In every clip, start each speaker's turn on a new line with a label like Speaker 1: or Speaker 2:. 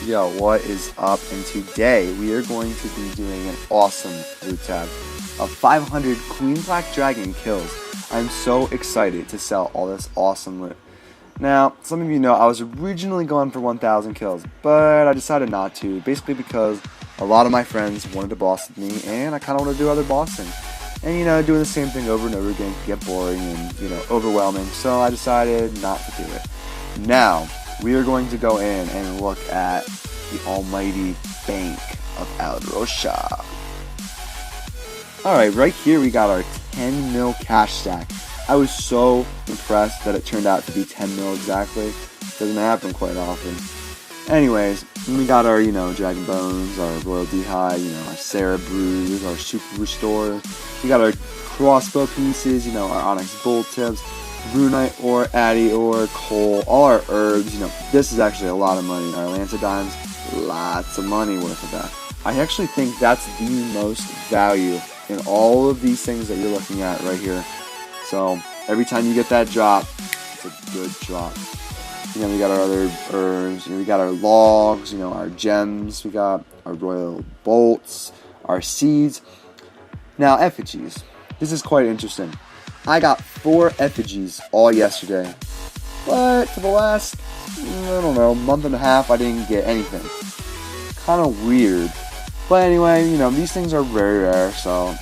Speaker 1: Yo, what is up? And today we are going to be doing an awesome loot tab of 500 Queen Black Dragon kills. I'm so excited to sell all this awesome loot. Now, some of you know I was originally going for 1,000 kills, but I decided not to, basically because a lot of my friends wanted to boss with me, and I kind of want to do other bossing. And doing the same thing over and over again can get boring and, overwhelming, so I decided not to do it. Now, we are going to go in and look at the almighty bank of Alrosha. Alright, right here we got our 10 mil cash stack. I was so impressed that it turned out to be 10 mil exactly. Doesn't happen quite often. Anyways, we got our, Dragon Bones, our Royal D'Hide, our Sarah Brews, our Super Restore. We got our crossbow pieces, our Onyx Bolt Tips, Runite Ore, Addy Ore, Coal, all our herbs. This is actually a lot of money. Our Lance of Dimes, lots of money worth of that. I actually think that's the most value in all of these things that you're looking at right here. So every time you get that drop, it's a good drop. We got our other herbs, we got our logs, our gems, we got our royal bolts, our seeds. Now, effigies. This is quite interesting. I got 4 effigies all yesterday, but for the last, month and a half, I didn't get anything. Kind of weird. But anyway, these things are very rare, so,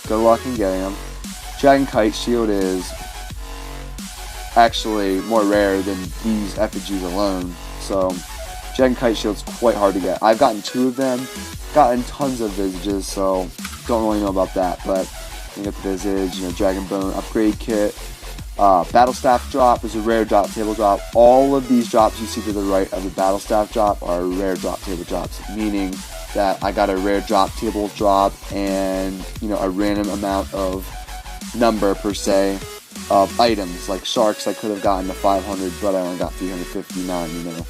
Speaker 1: good luck in getting them. Dragon Kite Shield is actually more rare than these effigies alone, so Dragon Kite Shield's quite hard to get. I've gotten 2 of them, gotten tons of visages, so don't really know about that, but you get the visage, Dragon Bone upgrade kit, Battle Staff drop is a rare drop, table drop. All of these drops you see to the right of the Battle Staff drop are rare drop, table drops, meaning that I got a rare drop, table drop, and a random amount of number per se of items, like sharks I could have gotten to 500, but I only got 359,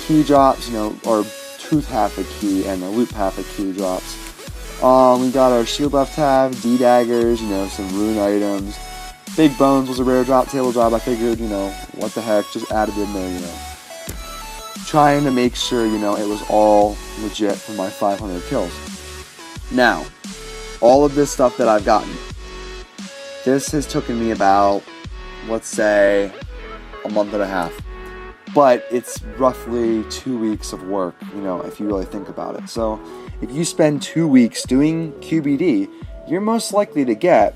Speaker 1: Key drops, or tooth half a key and a loop half a key drops. We got our shield buff tab, D-daggers, some rune items. Big Bones was a rare drop, table drop. I figured, what the heck, just added in there, Trying to make sure, it was all legit for my 500 kills. Now, all of this stuff that I've gotten, this has taken me about, let's say, a month and a half. But it's roughly 2 weeks of work, if you really think about it. So if you spend 2 weeks doing QBD, you're most likely to get,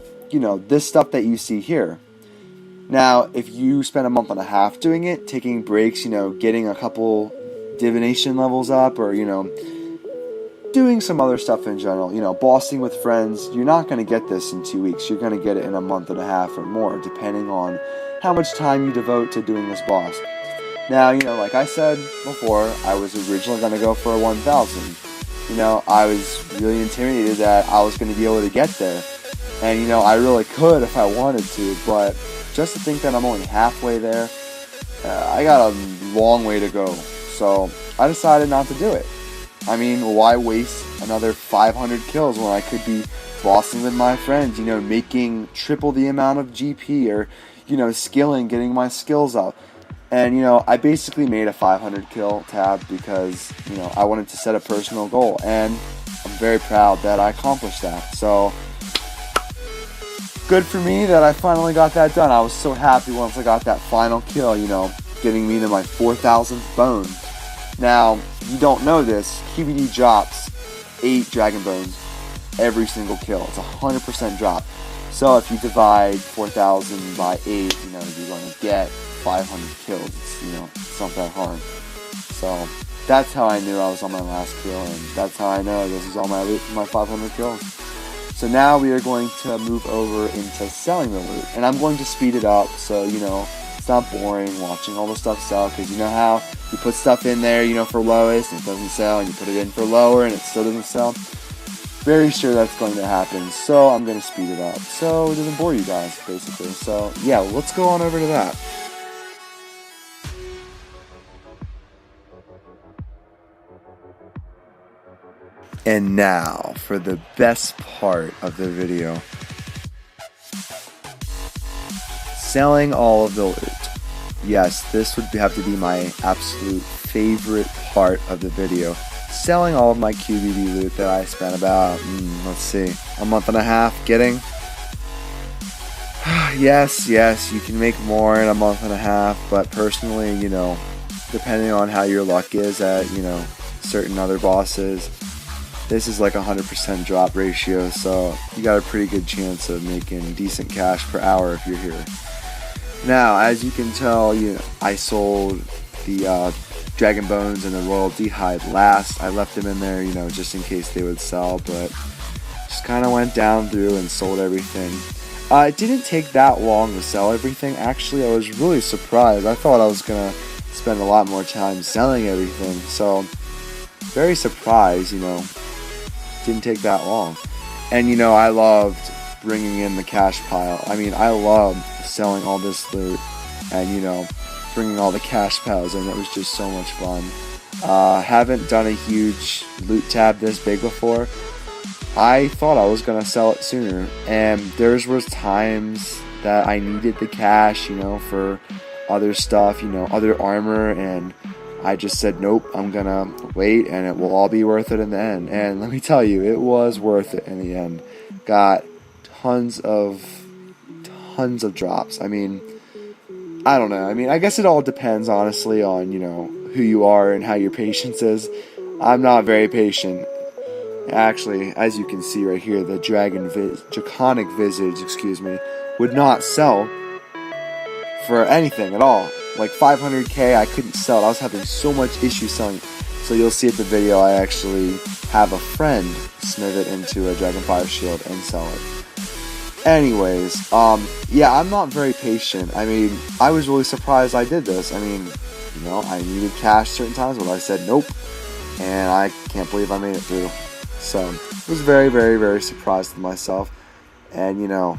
Speaker 1: this stuff that you see here. Now, if you spend a month and a half doing it, taking breaks, getting a couple divination levels up, or, doing some other stuff in general, bossing with friends, you're not going to get this in 2 weeks. You're going to get it in a month and a half or more, depending on how much time you devote to doing this boss. Now, like I said before, I was originally going to go for a 1,000. I was really intimidated that I was going to be able to get there. And, I really could if I wanted to, but just to think that I'm only halfway there, I got a long way to go. So I decided not to do it. I mean, why waste another 500 kills when I could be bossing with my friends, making triple the amount of GP, or, skilling, getting my skills up. And, I basically made a 500 kill tab because, I wanted to set a personal goal, and I'm very proud that I accomplished that. So, good for me that I finally got that done. I was so happy once I got that final kill, getting me to my 4,000th bone. Now, you don't know this, QBD drops 8 Dragon Bones every single kill. It's a 100% drop. So if you divide 4,000 by 8, you're going to get 500 kills. It's not that hard. So that's how I knew I was on my last kill, and that's how I know this is all my loot for my 500 kills. So now we are going to move over into selling the loot, and I'm going to speed it up so it's not boring watching all the stuff sell, because you know how you put stuff in there for lowest and it doesn't sell, and you put it in for lower and it still doesn't sell. Very sure that's going to happen, so I'm going to speed it up so it doesn't bore you guys, basically. So yeah, let's go on over to that. And now for the best part of the video. Selling all of the loot. Yes, this would have to be my absolute favorite part of the video. Selling all of my QBD loot that I spent about, let's see, a month and a half getting. Yes, you can make more in a month and a half, but personally, you know, depending on how your luck is at, you know, certain other bosses, this is like 100% drop ratio, so you got a pretty good chance of making decent cash per hour if you're here. Now, as you can tell, you know, I sold the Dragon Bones and the Royal D'hide last. I left them in there, you know, just in case they would sell, but just kind of went down through and sold everything. It didn't take that long to sell everything. Actually, I was really surprised. I thought I was going to spend a lot more time selling everything, so very surprised, you know. Didn't take that long. And, you know, I loved bringing in the cash pile. I mean, I loved selling all this loot and, you know, bringing all the cash piles in. It was just so much fun. Haven't done a huge loot tab this big before. I thought I was going to sell it sooner, and there was times that I needed the cash, you know, for other stuff, you know, other armor, and I just said, nope, I'm going to wait, and it will all be worth it in the end. And let me tell you, it was worth it in the end. Got tons of drops. I mean, I don't know. I mean, I guess it all depends, honestly, on, you know, who you are and how your patience is. I'm not very patient. Actually, as you can see right here, the Draconic Visage, would not sell for anything at all. Like 500k, I couldn't sell it. I was having so much issue selling it. So you'll see at the video, I actually have a friend smith it into a Dragonfire Shield and sell it. Anyways, yeah, I'm not very patient. I mean, I was really surprised I did this. I mean, you know, I needed cash certain times, but I said nope, and I can't believe I made it through. So, I was very, very, very surprised with myself, and, you know,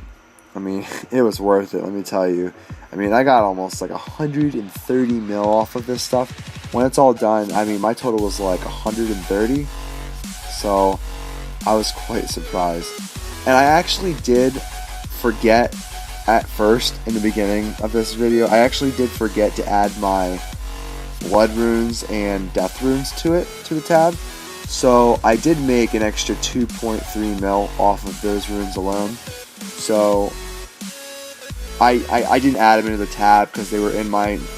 Speaker 1: I mean, it was worth it, let me tell you. I mean, I got almost like 130 mil off of this stuff. When it's all done, I mean, my total was like 130, so I was quite surprised. And I actually did forget at first, in the beginning of this video, I actually did forget to add my blood runes and death runes to the tab. So I did make an extra 2.3 mil off of those runes alone. So I didn't add them into the tab because they were in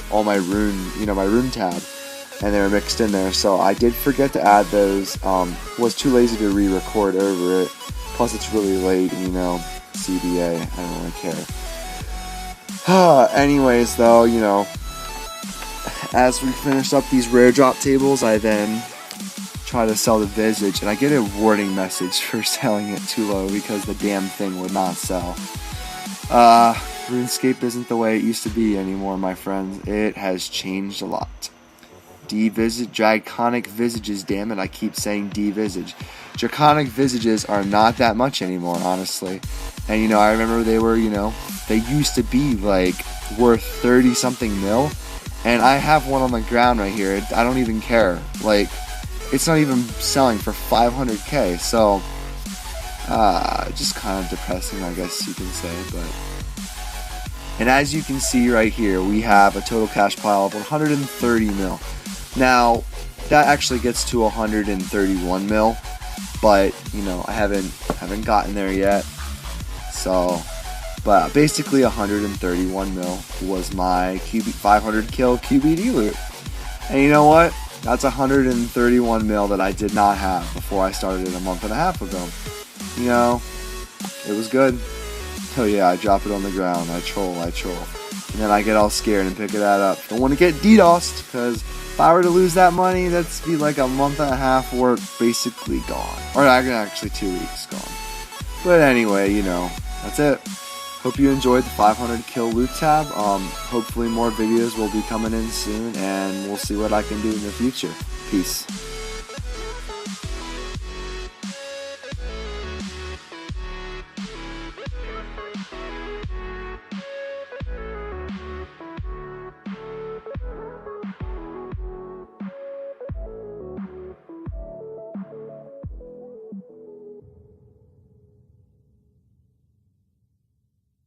Speaker 1: all my rune, you know, my rune tab, and they were mixed in there. So I did forget to add those. Was too lazy to re-record over it. Plus it's really late, and, you know, CBA, I don't really care. Anyways, though, you know, as we finish up these rare drop tables, I then try to sell the Visage, and I get a warning message for selling it too low because the damn thing would not sell. RuneScape isn't the way it used to be anymore, my friends. It has changed a lot. Draconic Visages, damn it, I keep saying D-Visage. Draconic Visages are not that much anymore, honestly. And, you know, I remember they were, you know, they used to be, like, worth 30-something mil. And I have one on the ground right here. I don't even care. Like, it's not even selling for 500k. So, just kind of depressing, I guess you can say. But, and as you can see right here, we have a total cash pile of 130 mil. Now, that actually gets to 131 mil. But, you know, I haven't gotten there yet. So, but basically 131 mil was my 500 kill QBD loot. And you know what? That's 131 mil that I did not have before I started it a month and a half ago. You know, it was good. Oh yeah, I drop it on the ground. I troll. And then I get all scared and pick that up. Don't want to get DDoSed, because if I were to lose that money, that'd be like a month and a half work basically gone. Or actually 2 weeks gone. But anyway, you know, that's it. Hope you enjoyed the 500 kill loot tab. Hopefully more videos will be coming in soon, and we'll see what I can do in the future. Peace.